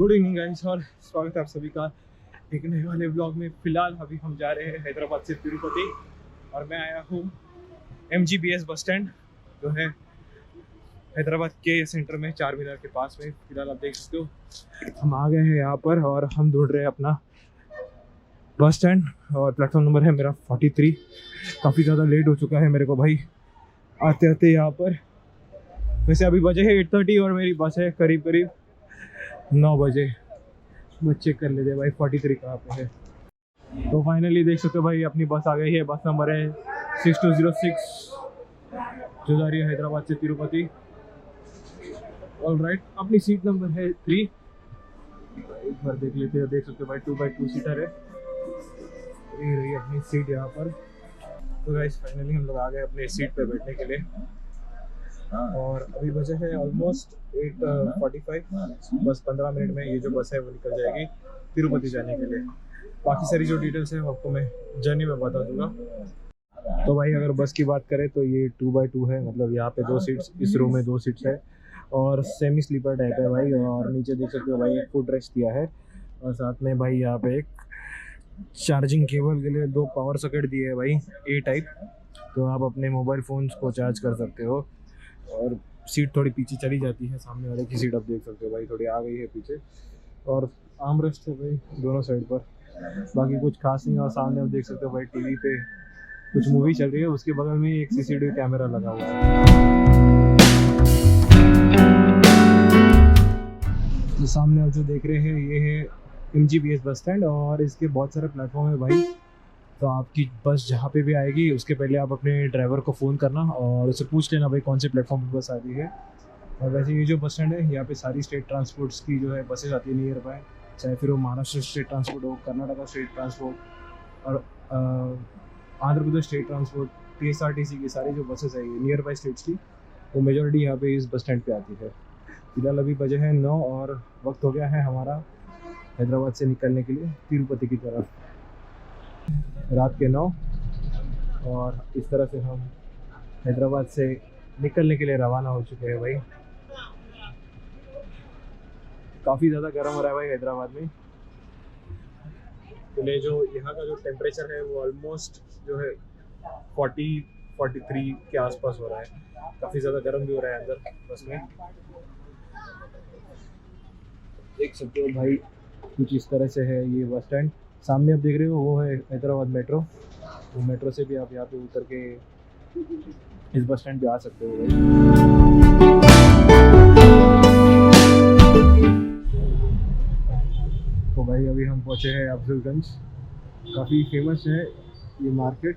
Good evening guys और स्वागत है आप सभी का एक नए वाले ब्लॉग में। फिलहाल अभी हम जा रहे हैं हैदराबाद से तिरुपति और मैं आया हूँ MGBS बस स्टैंड जो है हैदराबाद के सेंटर में, चार मीनार के पास में। फिलहाल आप देख सकते हो हम आ गए हैं यहाँ पर और हम ढूंढ रहे हैं अपना बस स्टैंड और प्लेटफॉर्म नंबर है मेरा 43। काफ़ी ज़्यादा लेट हो चुका है मेरे को भाई आते आते यहाँ पर। वैसे अभी बजे है 8:30 और मेरी बस है करीब करीब 9 बजे। बस चेक कर लेते भाई 43 कहाँ पे है। तो फाइनली देख सकते हो भाई अपनी बस आ गई है। बस नंबर है 6206 जो जा रही है हैदराबाद से तिरुपति। ऑल राइट, अपनी सीट नंबर है 3। एक बार देख लेते हैं। देख सकते हो भाई 2x2 सीटर है। ये रही अपनी सीट यहाँ पर। तो गाइस फाइनली हम लोग आ गए अपने सीट पे बैठने के लिए और अभी बजे है ऑलमोस्ट 8:45। बस 15 मिनट में ये जो बस है वो निकल जाएगी तिरुपति जाने के लिए। बाकी सारी जो डिटेल्स है आपको मैं जर्नी में बता दूंगा। तो भाई अगर बस की बात करें तो ये 2x2 है, मतलब यहाँ पे 2 सीट्स, इस रो में 2 सीट्स है और सेमी स्लीपर टाइप है भाई। और नीचे देख सकते हो भाई एक फुट रेस्ट दिया है और साथ में भाई यहाँ पे एक चार्जिंग केबल के लिए 2 पावर सॉकेट दिए है भाई A टाइप। तो आप अपने मोबाइल फ़ोन्स को चार्ज कर सकते हो। और सीट थोड़ी पीछे चली जाती है, सामने वाले की सीट आप देख सकते हो भाई थोड़ी आ गई है पीछे। और आर्म रेस्ट है भाई दोनों साइड पर, बाकी कुछ खास नहीं। और सामने आप देख सकते हो भाई टीवी पे कुछ मूवी चल रही है, उसके बगल में एक CCTV कैमरा लगा हुआ है। तो सामने आप जो देख रहे हैं ये है MGBS बस स्टैंड और इसके बहुत सारे प्लेटफॉर्म है भाई। तो आपकी बस जहाँ पे भी आएगी उसके पहले आप अपने ड्राइवर को फ़ोन करना और उससे पूछ लेना भाई कौन से प्लेटफॉर्म पर बस आ रही है। और वैसे ये जो बस स्टैंड है यहाँ पे सारी स्टेट ट्रांसपोर्ट्स की जो है बसेस आती है नियर बाय, चाहे फिर वो महाराष्ट्र स्टेट ट्रांसपोर्ट हो, कर्नाटका स्टेट ट्रांसपोर्ट और Andhra Pradesh state transport, TSRTC की सारी जो बसेस है ये नियर बाय स्टेट्स की, वो मेजॉरिटी यहाँ पे इस बस स्टैंड पे आती है। फिलहाल अभी बजे हैं 9 और वक्त हो गया है हमारा हैदराबाद से निकलने के लिए तिरुपति की तरफ। रात के 9 और इस तरह से हम हैदराबाद से निकलने के लिए रवाना हो चुके हैं भाई। काफ़ी ज़्यादा गर्म हो रहा है भाई हैदराबाद में। तो जो यहाँ का जो टेम्परेचर है वो ऑलमोस्ट जो है 43 के आसपास हो रहा है। काफ़ी ज़्यादा गर्म भी हो रहा है अंदर बस में। देख सकते हो भाई कुछ इस तरह से है ये बस स्टैंड। सामने आप देख रहे हो वो है हैदराबाद मेट्रो। वो मेट्रो से भी आप यहाँ पे उतर के इस बस स्टैंड पे आ सकते हो। तो भाई अभी हम पहुँचे हैं अफजलगंज। काफ़ी फेमस है ये मार्केट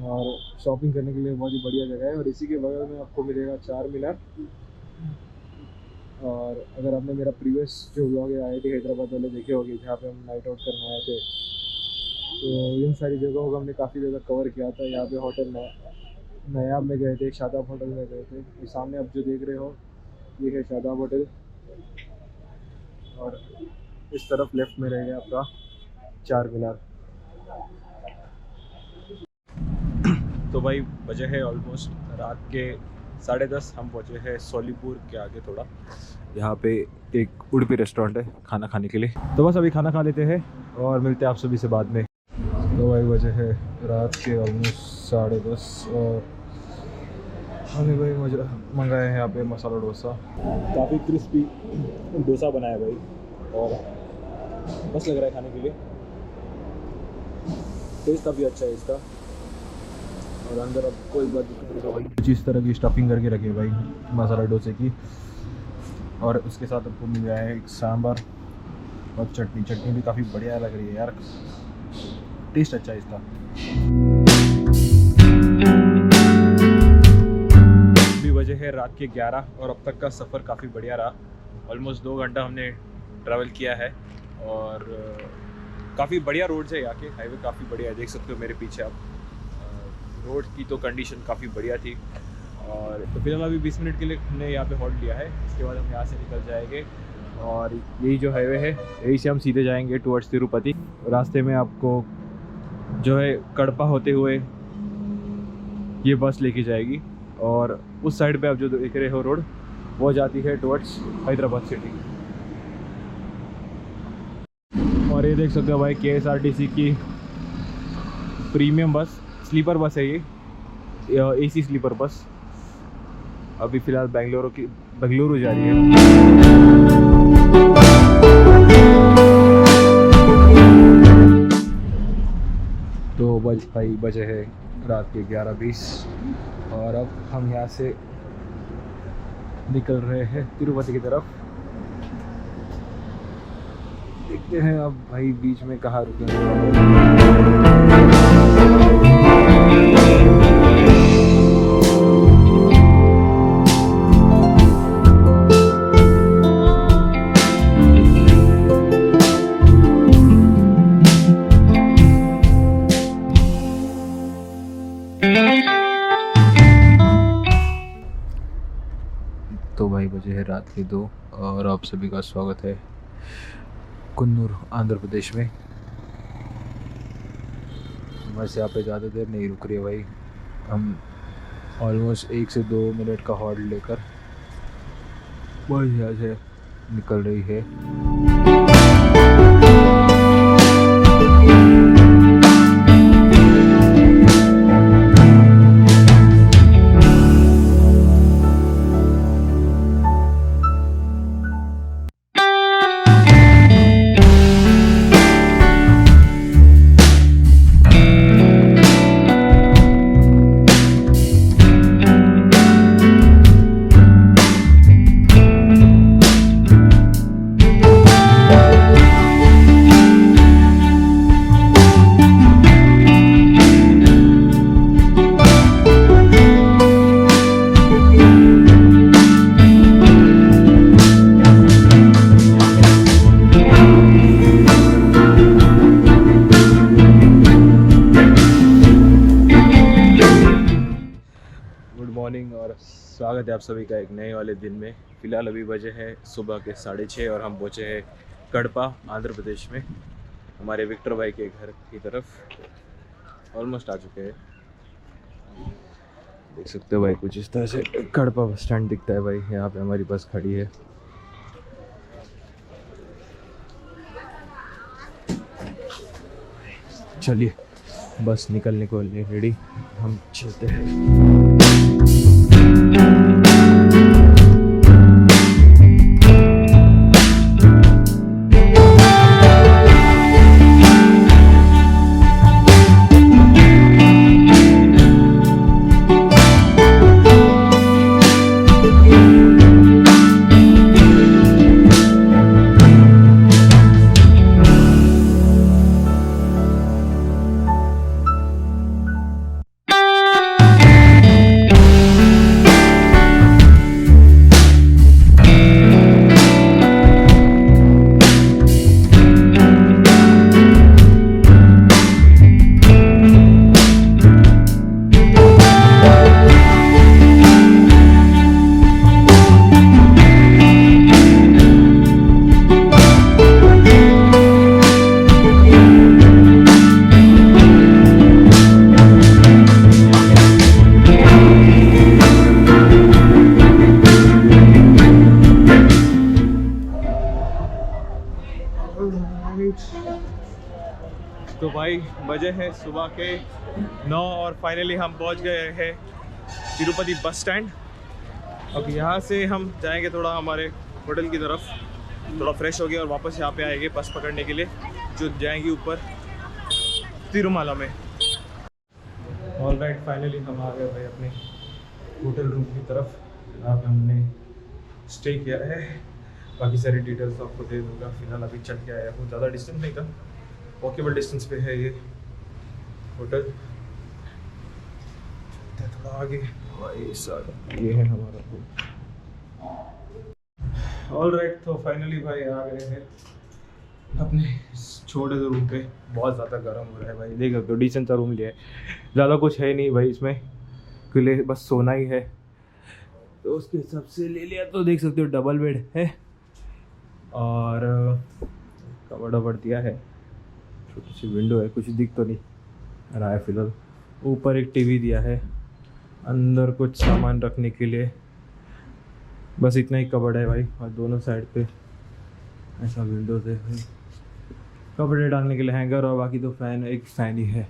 और शॉपिंग करने के लिए बहुत ही बढ़िया जगह है। और इसी के बगल में आपको मिलेगा चार मीनार। और अगर आपने मेरा प्रीवियस जो व्लॉग है IIT हैदराबाद वाले देखे होंगे जहाँ पे हम नाइट आउट करने आए थे, तो इन सारी जगहों को हमने काफ़ी ज़्यादा कवर किया था। यहाँ पे होटल नयाब में गए थे, शादाब होटल में गए थे। ये सामने आप जो देख रहे हो ये है शादाब होटल और इस तरफ लेफ्ट में रहेगा आपका चार मीनार। तो भाई बजे है ऑलमोस्ट रात के 10:30। हम पहुँचे हैं सोलीपुर के आगे थोड़ा। यहाँ पे एक उडुपी रेस्टोरेंट है खाना खाने के लिए। तो बस अभी खाना खा लेते हैं और मिलते हैं आप सभी से बाद में। तो भाई बजे है रात के ऑलमोस्ट 10:30 और हमने भाई मंगाए हैं यहाँ पे मसाला डोसा। काफ़ी क्रिस्पी डोसा बनाया भाई और बस लग रहा है खाने के लिए। टेस्ट काफ़ी अच्छा है इसका। और अंदर अब कोई बात नहीं तो भाई कुछ इस तरह की स्टफिंग करके रखी है भाई मसाला डोसे की। और उसके साथ आपको मिल गया है एक सांभर और चटनी भी काफ़ी बढ़िया लग रही है यार। टेस्ट अच्छा है इसका। अभी बजे है रात के 11 और अब तक का सफ़र काफ़ी बढ़िया रहा। ऑलमोस्ट 2 घंटा हमने ट्रैवल किया है और काफ़ी बढ़िया रोड्स है यहाँ के। हाईवे काफ़ी बढ़िया है, देख सकते हो मेरे पीछे आप। रोड की तो कंडीशन काफ़ी बढ़िया थी। और तो फिलहाल अभी 20 मिनट के लिए हमने यहाँ पे हॉल्ट लिया है। इसके बाद हम यहाँ से निकल जाएंगे और यही जो हाईवे है यही से हम सीधे जाएंगे टुवर्ड्स तिरुपति। रास्ते में आपको जो है कड़पा होते हुए ये बस लेके जाएगी और उस साइड पे आप जो देख रहे हो रोड वो जाती है टुवर्ड्स हैदराबाद सिटी। और ये देख सकते हो भाई KSRTC की प्रीमियम बस, स्लीपर बस है ये, AC स्लीपर बस। अभी फ़िलहाल बेंगलुरु जा रही है। तो बजे है रात के 11:20 और अब हम यहाँ से निकल रहे हैं तिरुपति की तरफ। देखते हैं अब भाई बीच में कहाँ रुकेंगे। तो भाई बजे है रात के 2 और आप सभी का स्वागत है कुन्नूर आंध्र प्रदेश में। बस यहाँ पे ज़्यादा देर नहीं रुक रही है भाई, हम ऑलमोस्ट 1 से 2 मिनट का हॉल्ट लेकर बस यहाँ से निकल रही है। मॉर्निंग और स्वागत है आप सभी का एक नए वाले दिन में। फ़िलहाल अभी बजे हैं सुबह के 6:30 और हम पहुँचे हैं कड़पा आंध्र प्रदेश में, हमारे विक्टर भाई के घर की तरफ। ऑलमोस्ट आ चुके हैं, देख सकते हो भाई कुछ इस तरह से कड़पा बस स्टैंड दिखता है भाई। यहाँ पे हमारी बस खड़ी है। चलिए बस निकलने को रेडी, हम चलते हैं। तो भाई बजे हैं सुबह के 9 और फाइनली हम पहुंच गए हैं तिरुपति बस स्टैंड। अब यहाँ से हम जाएंगे थोड़ा हमारे होटल की तरफ, थोड़ा फ्रेश हो गए और वापस यहाँ पे आएंगे बस पकड़ने के लिए जो जाएंगी ऊपर तिरुमाला में। ऑलराइट, फाइनली हम आ गए भाई अपने होटल रूम की तरफ। यहाँ पे हमने स्टे किया है, बाकी सारी डिटेल्स आपको दे दूँगा। फिलहाल अभी चल के आया हूँ, ज़्यादा डिस्टेंस नहीं था, वॉकेबल डिस्टेंस पे है ये होटल। थोड़ा आगे भाई साहब ये है हमारा होटल। ऑलराइट, तो फाइनली भाई आ गए हैं अपने छोटे से रूम पे। बहुत ज़्यादा गर्म हो रहा है भाई, देख सकते हो डिसेंट सा रूम लिया है, ज़्यादा कुछ है नहीं भाई इसमें, के बस सोना ही है तो उसके हिसाब से ले लिया। तो देख सकते हो डबल बेड है और कबर्ड वबड़ दिया है, छोटी सी विंडो है, कुछ दिख तो नहीं रहा है फिलहाल। ऊपर एक टीवी दिया है, अंदर कुछ सामान रखने के लिए, बस इतना ही कबर्ड है भाई। और दोनों साइड पे ऐसा विंडोज है भाई, कपड़े डालने के लिए हैंगर और बाकी तो फ़ैन, एक फ़ैन ही है।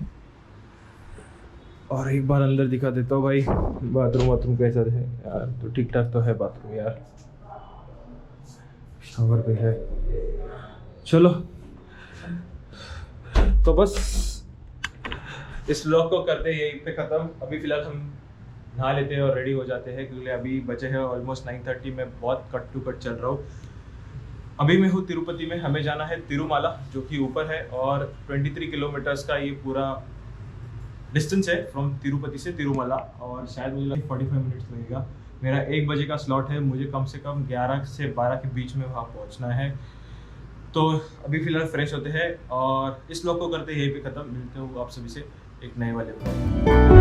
और एक बार अंदर दिखा देता हूँ भाई, बाथरूम कैसा है यार। तो ठीक ठाक तो है बाथरूम यार, शावर भी है। चलो तो बस इस व्लॉग को करते हैं यहीं पे ख़त्म। अभी फ़िलहाल हम नहा लेते हैं और रेडी हो जाते हैं, क्योंकि अभी बचे हैं ऑलमोस्ट 9:30। मैं बहुत कट टू कट चल रहा हूँ। अभी मैं हूँ तिरुपति में, हमें जाना है तिरुमाला जो कि ऊपर है, और 23 किलोमीटर्स का ये पूरा डिस्टेंस है फ्रॉम तिरुपति से तिरुमाला, और शायद मुझे 45 मिनट्स लगेगा। मेरा 1 बजे का स्लॉट है, मुझे कम से कम 11 से 12 के बीच में वहाँ पहुँचना है। तो अभी फ़िलहाल फ्रेश होते हैं और इस व्लॉग को करते हैं यहीं पे ख़त्म। मिलते हो आप सभी से एक नए वाले व्लॉग।